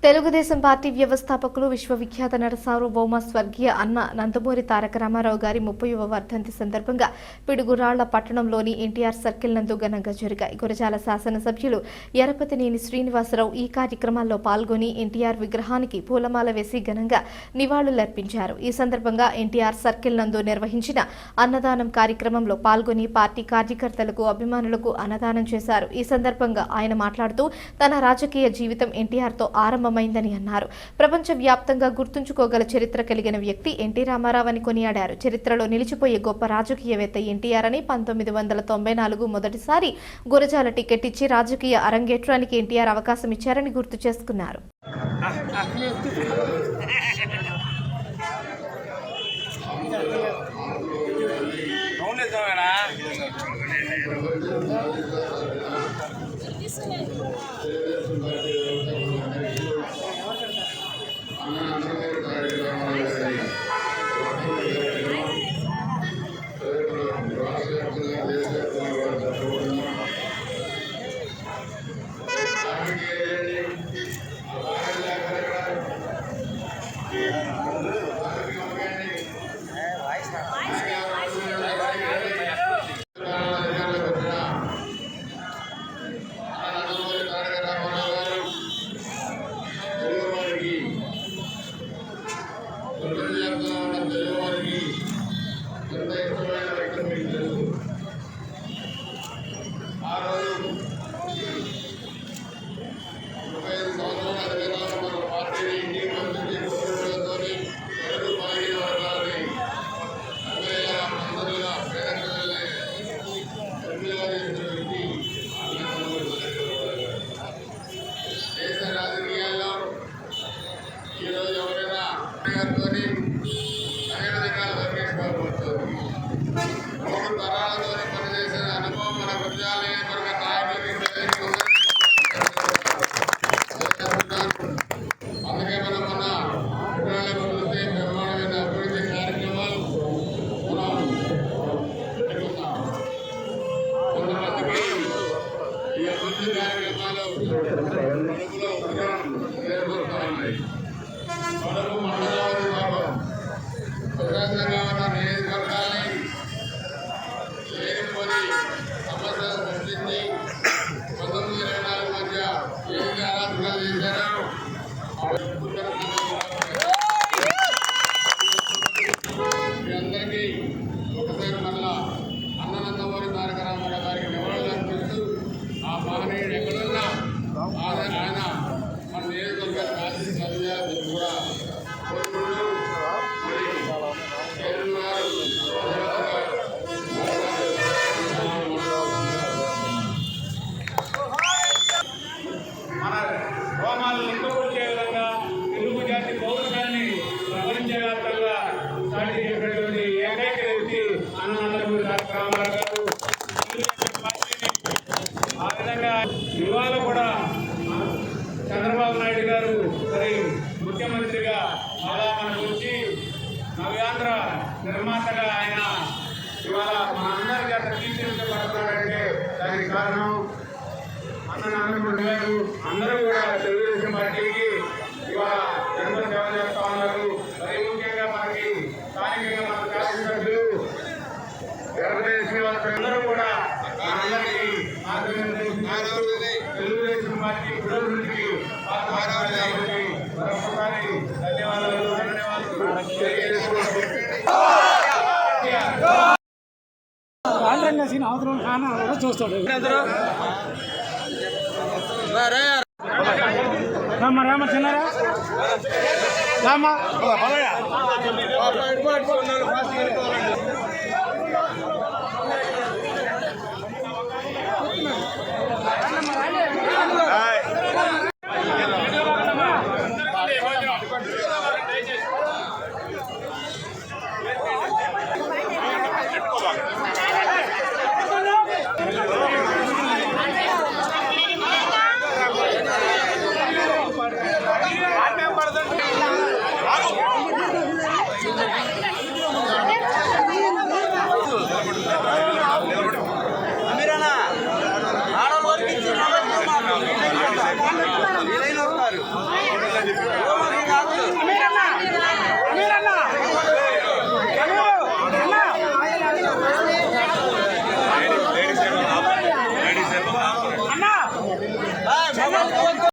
Telugu Desam party వ్యవస్థాపకులు విశ్వవిఖ్యాత నట సార్వభౌమ స్వర్గీయ అన్న నందమూరి తారక రామారావు గారి 30వ వర్ధంతి సందర్భంగా పిడుగురాళ్ల పట్టణంలోని ఎన్టీఆర్ సర్కిల్ నందు ఘనంగా జరిగాయి. గురజాల శాసనసభ్యులు ఎరపతినేని శ్రీనివాసరావు ఈ కార్యక్రమాల్లో పాల్గొని ఎన్టీఆర్ విగ్రహానికి పూలమాల వేసి ఘనంగా నివాళులర్పించారు. ఈ సందర్భంగా ఎన్టీఆర్ సర్కిల్ నందు నిర్వహించిన అన్నదానం కార్యక్రమంలో పాల్గొని పార్టీ కార్యకర్తలకు, అభిమానులకు అన్నదానం చేశారు. ఈ సందర్భంగా ఆయన మాట్లాడుతూ తన రాజకీయ జీవితం ఎన్టీఆర్తో ఆరంభమైందని అన్నారు. ప్రపంచవ్యాప్తంగా గుర్తుంచుకోగల చరిత్ర కలిగిన వ్యక్తి ఎన్టీ రామారావు అని కొనియాడారు. చరిత్రలో నిలిచిపోయే గొప్ప రాజకీయవేత్త ఎన్టీఆర్ అని 1994 మొదటిసారి గురజాల టికెట్ ఇచ్చి రాజకీయ అరంగేట్రానికి ఎన్టీఆర్ అవకాశం ఇచ్చారని గుర్తు చేసుకున్నారు. ఇవాళ కూడా చంద్రబాబు నాయుడు గారు ముఖ్యమంత్రిగా అలా మనకు వచ్చి నవ్యాంధ్ర నిర్మాతగా ఆయన ఇవాళ మనందరి చేత తీర్చిదిద్దబడుతున్నాడంటే దానికి కారణం అన్న నందమూరి గారు. అందరూ కూడా తెలుగుదేశం పార్టీకి ఇవాళ ఎంతో సేవ చేస్తా ఉన్నారు. మరి ముఖ్యంగా మనకి స్థానికంగా మన శాసనసభ్యులు అందరూ కూడా మనందరికీ తెలుగుదేశం పార్టీ పురోభివృద్ధికి మరొకసారి ధన్యవాదాలు. చూస్తాడు రామ చిన్నారా రామ